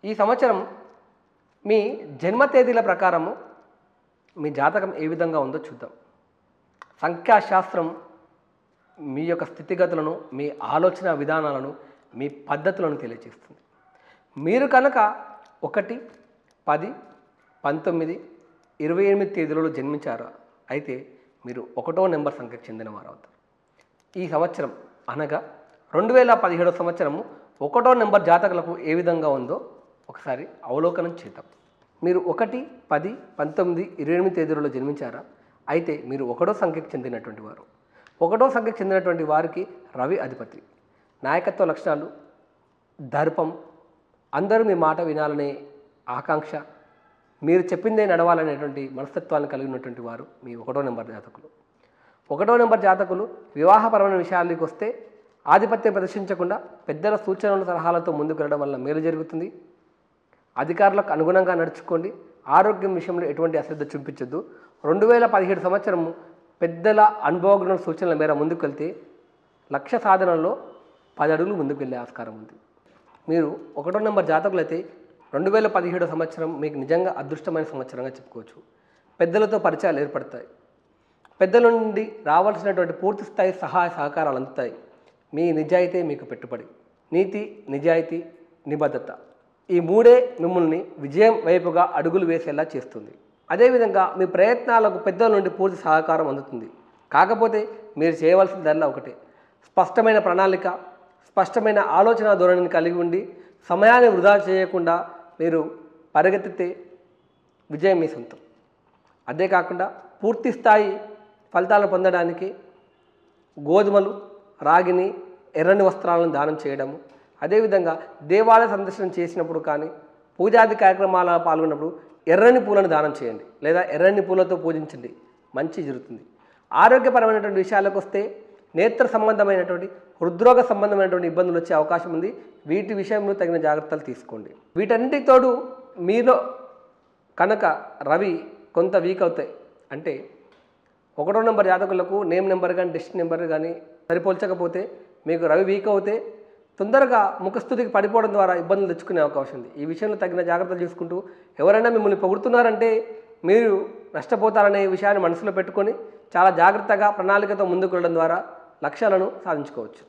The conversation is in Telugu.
ఈ సంవత్సరం మీ జన్మ తేదీల ప్రకారము మీ జాతకం ఏ విధంగా ఉందో చూద్దాం. సంఖ్యాశాస్త్రం మీ యొక్క స్థితిగతులను, మీ ఆలోచన విధానాలను, మీ పద్ధతులను తెలియజేస్తుంది. మీరు కనుక 1, 10, 19, 28 తేదీలలో జన్మించారా అయితే మీరు 1వ నెంబర్ సంఖ్యకు చెందినవారు అవుతారు. ఈ సంవత్సరం అనగా 2017 సంవత్సరము 1వ నెంబర్ జాతకులకు ఏ విధంగా ఉందో ఒకసారి అవలోకనం చేద్దాం. మీరు 1, 10, 19, 28 తేదీలలో జన్మించారా అయితే మీరు 1వ సంఖ్యకు చెందినటువంటి వారు. 1వ సంఖ్యకు చెందినటువంటి వారికి రవి అధిపతి. నాయకత్వ లక్షణాలు, దర్పం, అందరూ మీ మాట వినాలనే ఆకాంక్ష, మీరు చెప్పిందే నడవాలనేటువంటి మనస్తత్వాన్ని కలిగి ఉన్నటువంటి వారు మీ 1వ నెంబర్ జాతకులు. 1వ నెంబర్ జాతకులు వివాహపరమైన విషయాలకు వస్తే ఆధిపత్యం ప్రదర్శించకుండా పెద్దల సూచనలు సలహాలతో ముందుకు వెళ్ళడం వల్ల మేలు జరుగుతుంది. అధికారులకు అనుగుణంగా నడుచుకోండి. ఆరోగ్యం విషయంలో ఎటువంటి అశ్రద్ధ చూపించద్దు. 2017 సంవత్సరము పెద్దల అనుభవజ్ఞుల సూచనల మేర ముందుకు వెళ్తే లక్ష్య సాధనలో 10 అడుగులు ముందుకు వెళ్ళే ఆస్కారం ఉంది. మీరు 1వ నెంబర్ జాతకులైతే 2017 సంవత్సరం మీకు నిజంగా అదృష్టమైన సంవత్సరంగా చెప్పుకోవచ్చు. పెద్దలతో పరిచయాలు ఏర్పడతాయి. పెద్దల నుండి రావాల్సినటువంటి పూర్తి స్థాయి సహాయ సహకారాలు అందుతాయి. మీ నిజాయితీ మీకు పెట్టుబడి. నీతి, నిజాయితీ, నిబద్ధత, ఈ మూడే మిమ్మల్ని విజయం వైపుగా అడుగులు వేసేలా చేస్తుంది. అదేవిధంగా మీ ప్రయత్నాలకు పెద్దల నుండి పూర్తి సహకారం అందుతుంది. కాకపోతే మీరు చేయవలసిందల్లా ఒకటే, స్పష్టమైన ప్రణాళిక, స్పష్టమైన ఆలోచన ధోరణిని కలిగి ఉండి సమయాన్ని వృధా చేయకుండా మీరు పరిగెత్తితే విజయం మీ సొంతం. అదే కాకుండా పూర్తి స్థాయి ఫలితాలను పొందడానికి గోధుమలు, రాగిని, ఎర్రని వస్త్రాలను దానం చేయడము, అదేవిధంగా దేవాలయ సందర్శనం చేసినప్పుడు కానీ పూజాది కార్యక్రమాలలో పాల్గొన్నప్పుడు ఎర్రని పూలను దానం చేయండి లేదా ఎర్రని పూలతో పూజించండి, మంచి జరుగుతుంది. ఆరోగ్యపరమైనటువంటి విషయాలకు వస్తే నేత్ర సంబంధమైనటువంటి, హృద్రోగ సంబంధమైనటువంటి ఇబ్బందులు వచ్చే అవకాశం ఉంది. వీటి విషయంలో తగిన జాగ్రత్తలు తీసుకోండి. వీటన్నిటి తోడు మీలో కనుక రవి కొంత వీక్ అవుతాయి అంటే 1వ నెంబర్ జాతకులకు నేమ్ నెంబర్ కానీ డెస్టినీ నెంబర్ కానీ సరిపోల్చకపోతే మీకు రవి వీక్ అవుతే తొందరగా ముఖస్థుతికి పడిపోవడం ద్వారా ఇబ్బందులు తెచ్చుకునే అవకాశం ఉంది. ఈ విషయంలో తగిన జాగ్రత్తలు తీసుకుంటూ ఎవరైనా మిమ్మల్ని పొగుడుతున్నారంటే మీరు నష్టపోతారనే విషయాన్ని మనసులో పెట్టుకొని చాలా జాగ్రత్తగా ప్రణాళికతో ముందుకు వెళ్ళడం ద్వారా లక్ష్యాలను సాధించుకోవచ్చు.